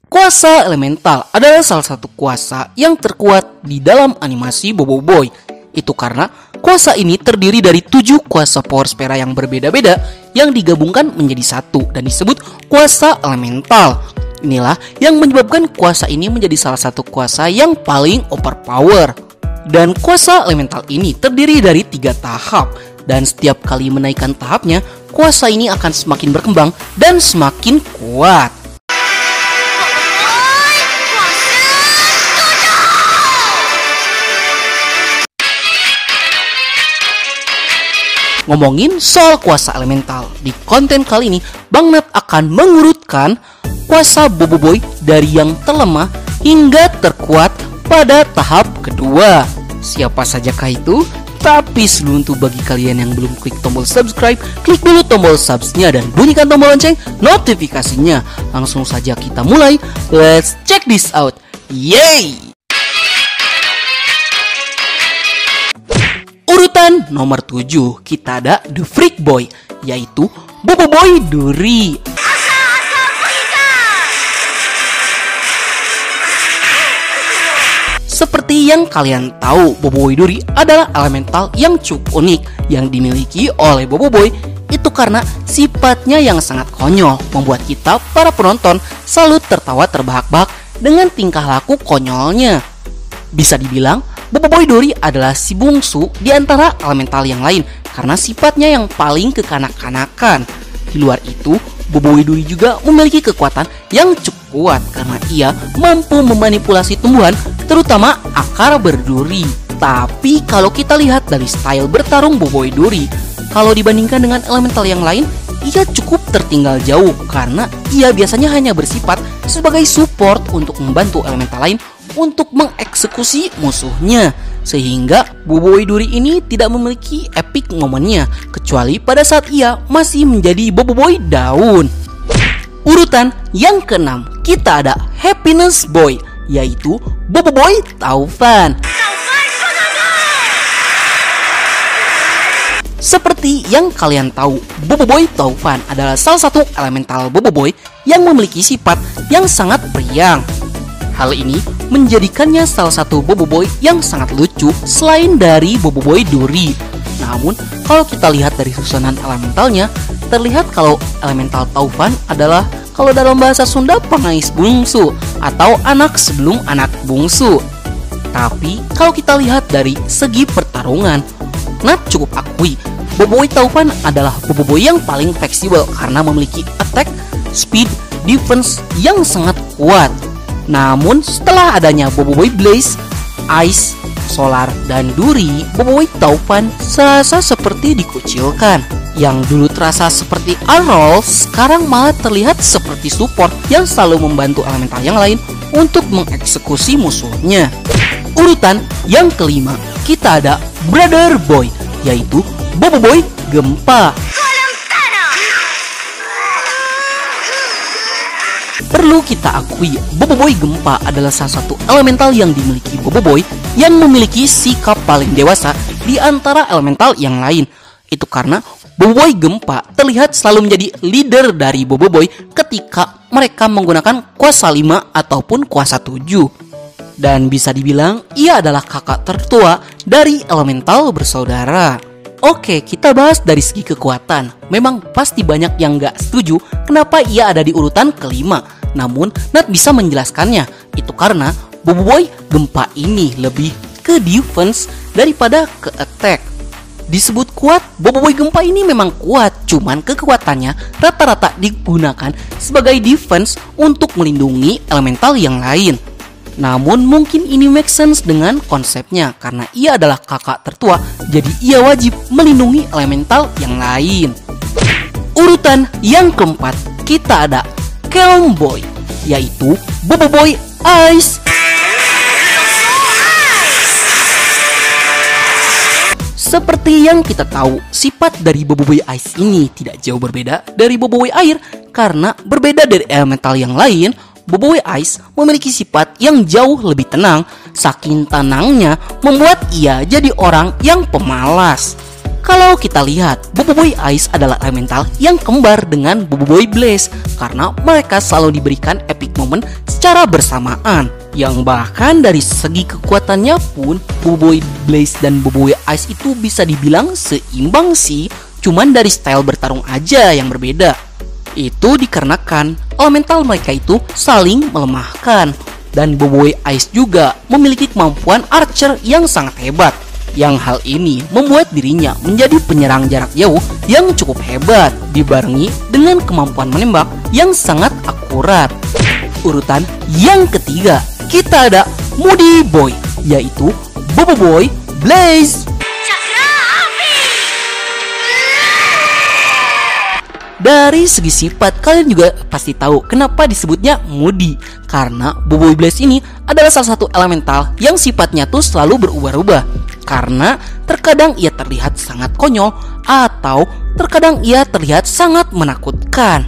Kuasa elemental adalah salah satu kuasa yang terkuat di dalam animasi Bobo Boy. Itu karena kuasa ini terdiri dari 7 kuasa power sphere yang berbeda-beda yang digabungkan menjadi satu dan disebut kuasa elemental. Inilah yang menyebabkan kuasa ini menjadi salah satu kuasa yang paling overpower. Dan kuasa elemental ini terdiri dari 3 tahap. Dan setiap kali menaikkan tahapnya, kuasa ini akan semakin berkembang dan semakin kuat. Ngomongin soal kuasa elemental, di konten kali ini Bang Nat akan mengurutkan kuasa Bobo Boy dari yang terlemah hingga terkuat pada tahap kedua. Siapa sajakah itu? Tapi sebelum itu, bagi kalian yang belum klik tombol subscribe, klik dulu tombol subsnya dan bunyikan tombol lonceng notifikasinya. Langsung saja kita mulai. Let's check this out. Yay! Urutan nomor 7, kita ada The Freak Boy, yaitu Bobo Boy Duri. Seperti yang kalian tahu, Bobo Boy Duri adalah elemental yang cukup unik yang dimiliki oleh Bobo Boy. Itu karena sifatnya yang sangat konyol, membuat kita para penonton selalu tertawa terbahak-bahak dengan tingkah laku konyolnya. Bisa dibilang Bobo Boy Duri adalah si bungsu di antara elemental yang lain karena sifatnya yang paling kekanak-kanakan. Di luar itu, Bobo Boy Duri juga memiliki kekuatan yang cukup kuat karena ia mampu memanipulasi tumbuhan, terutama akar berduri. Tapi kalau kita lihat dari style bertarung Bobo Boy Duri, kalau dibandingkan dengan elemental yang lain, ia cukup tertinggal jauh karena ia biasanya hanya bersifat sebagai support untuk membantu elemental lain untuk mengeksekusi musuhnya, sehingga Bobo Boy Duri ini tidak memiliki epic momennya kecuali pada saat ia masih menjadi Bobo Boy Daun. Urutan yang ke-6, kita ada Happiness Boy, yaitu Bobo Boy Taufan. Seperti yang kalian tahu, Bobo Boy Taufan adalah salah satu elemental Bobo Boy yang memiliki sifat yang sangat periang. Hal ini menjadikannya salah satu Bobo Boy yang sangat lucu selain dari Bobo Boy Duri. Namun, kalau kita lihat dari susunan elementalnya, terlihat kalau elemental Taufan adalah kalau dalam bahasa Sunda pengais bungsu atau anak sebelum anak bungsu. Tapi, kalau kita lihat dari segi pertarungan, Nat cukup akui Bobo Boy Taufan adalah Bobo Boy yang paling fleksibel karena memiliki attack, speed, defense yang sangat kuat. Namun setelah adanya Bobo Boy Blaze, Ice, Solar, dan Duri, Bobo Boy Taufan serasa seperti dikucilkan. Yang dulu terasa seperti Arnold, sekarang malah terlihat seperti support yang selalu membantu elemental yang lain untuk mengeksekusi musuhnya. Urutan yang ke-5, kita ada Brother Boy, yaitu Bobo Boy Gempa. Perlu kita akui, Bobo Boy Gempa adalah salah satu elemental yang dimiliki Bobo Boy yang memiliki sikap paling dewasa di antara elemental yang lain. Itu karena Bobo Boy Gempa terlihat selalu menjadi leader dari Bobo Boy ketika mereka menggunakan kuasa 5 ataupun kuasa 7. Dan bisa dibilang ia adalah kakak tertua dari elemental bersaudara. Oke, kita bahas dari segi kekuatan. Memang pasti banyak yang gak setuju kenapa ia ada di urutan kelima. Namun, Nat bisa menjelaskannya. Itu karena Bobo Boy Gempa ini lebih ke defense daripada ke attack. Disebut kuat, Bobo Boy Gempa ini memang kuat. Cuman kekuatannya rata-rata digunakan sebagai defense untuk melindungi elemental yang lain. Namun mungkin ini make sense dengan konsepnya karena ia adalah kakak tertua, jadi ia wajib melindungi elemental yang lain. Urutan yang keempat, kita ada Calm Boy, yaitu Bobo Boy Ice. Seperti yang kita tahu, sifat dari Bobo Boy Ice ini tidak jauh berbeda dari Bobo Boy Air karena berbeda dari elemental yang lain. Bobo Boy Ice memiliki sifat yang jauh lebih tenang. Saking tenangnya membuat ia jadi orang yang pemalas. Kalau kita lihat, Boboiboy Ice adalah elemental yang kembar dengan Boboiboy Blaze karena mereka selalu diberikan epic moment secara bersamaan. Yang bahkan dari segi kekuatannya pun Boboiboy Blaze dan Boboiboy Ice itu bisa dibilang seimbang sih, cuman dari style bertarung aja yang berbeda. Itu dikarenakan elemental mereka itu saling melemahkan, dan Boboiboy Ice juga memiliki kemampuan archer yang sangat hebat. Yang hal ini membuat dirinya menjadi penyerang jarak jauh yang cukup hebat, dibarengi dengan kemampuan menembak yang sangat akurat. Urutan yang ketiga, kita ada Moody Boy, yaitu Boboiboy Blaze. Dari segi sifat, kalian juga pasti tahu kenapa disebutnya Moody. Karena Boboiboy Blaze ini adalah salah satu elemental yang sifatnya tuh selalu berubah-ubah. Karena terkadang ia terlihat sangat konyol atau terkadang ia terlihat sangat menakutkan.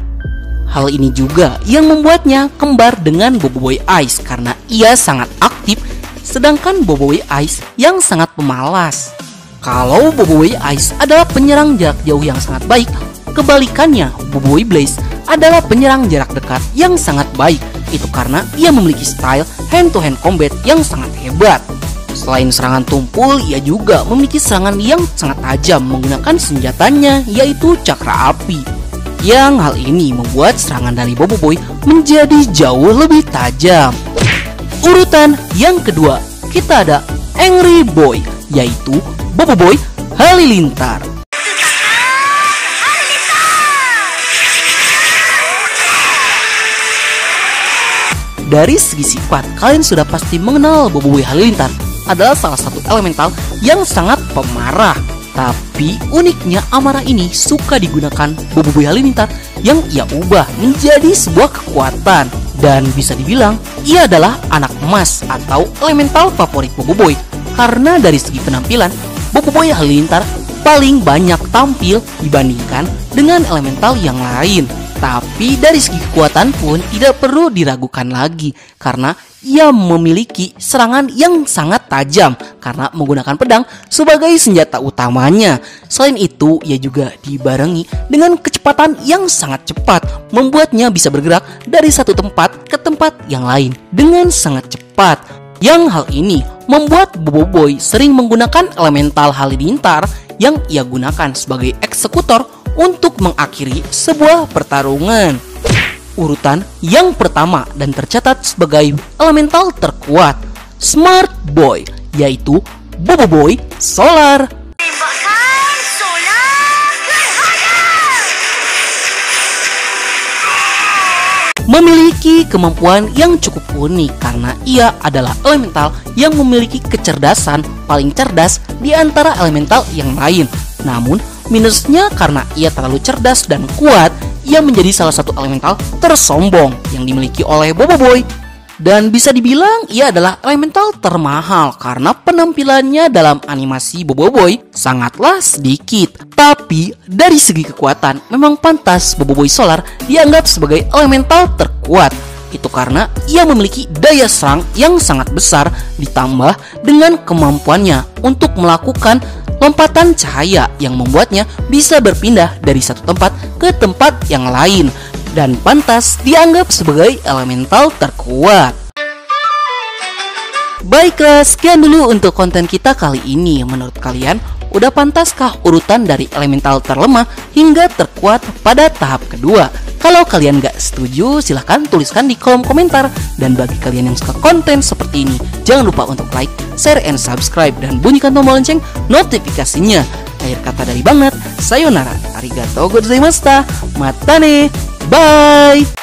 Hal ini juga yang membuatnya kembar dengan Boboiboy Ice karena ia sangat aktif, sedangkan Boboiboy Ice yang sangat pemalas. Kalau Boboiboy Ice adalah penyerang jarak jauh yang sangat baik, kebalikannya Boboiboy Blaze adalah penyerang jarak dekat yang sangat baik. Itu karena ia memiliki style hand-to-hand combat yang sangat hebat. Selain serangan tumpul, ia juga memiliki serangan yang sangat tajam menggunakan senjatanya, yaitu cakra api. Yang hal ini membuat serangan dari Boboiboy menjadi jauh lebih tajam. Urutan yang kedua, kita ada Angry Boy, yaitu Boboiboy Halilintar. Dari segi sifat, kalian sudah pasti mengenal Boboiboy Halilintar adalah salah satu elemental yang sangat pemarah. Tapi uniknya amarah ini suka digunakan Boboiboy Halilintar yang ia ubah menjadi sebuah kekuatan. Dan bisa dibilang ia adalah anak emas atau elemental favorit Boboiboy. Karena dari segi penampilan, Boboiboy Halilintar paling banyak tampil dibandingkan dengan elemental yang lain. Tapi dari segi kekuatan pun tidak perlu diragukan lagi karena ia memiliki serangan yang sangat tajam karena menggunakan pedang sebagai senjata utamanya. Selain itu, ia juga dibarengi dengan kecepatan yang sangat cepat, membuatnya bisa bergerak dari satu tempat ke tempat yang lain dengan sangat cepat. Yang hal ini membuat Boboiboy sering menggunakan elemental Halilintar yang ia gunakan sebagai eksekutor untuk mengakhiri sebuah pertarungan. Urutan yang pertama dan tercatat sebagai elemental terkuat, Smart Boy, yaitu Boboiboy Solar. Memiliki kemampuan yang cukup unik karena ia adalah elemental yang memiliki kecerdasan paling cerdas di antara elemental yang lain. Namun minusnya karena ia terlalu cerdas dan kuat, ia menjadi salah satu elemental tersombong yang dimiliki oleh Boboiboy. Dan bisa dibilang ia adalah elemental termahal karena penampilannya dalam animasi Boboiboy sangatlah sedikit. Tapi dari segi kekuatan memang pantas Boboiboy Solar dianggap sebagai elemental terkuat. Itu karena ia memiliki daya serang yang sangat besar ditambah dengan kemampuannya untuk melakukan lompatan cahaya yang membuatnya bisa berpindah dari satu tempat ke tempat yang lain dan pantas dianggap sebagai elemental terkuat. Baiklah, sekian dulu untuk konten kita kali ini. Menurut kalian, udah pantaskah urutan dari elemental terlemah hingga terkuat pada tahap kedua? Kalau kalian gak setuju, silahkan tuliskan di kolom komentar. Dan bagi kalian yang suka konten seperti ini, jangan lupa untuk like, share, and subscribe, dan bunyikan tombol lonceng notifikasinya. Akhir kata dari Bang Nat, sayonara, arigatou gozaimashita, matane, bye!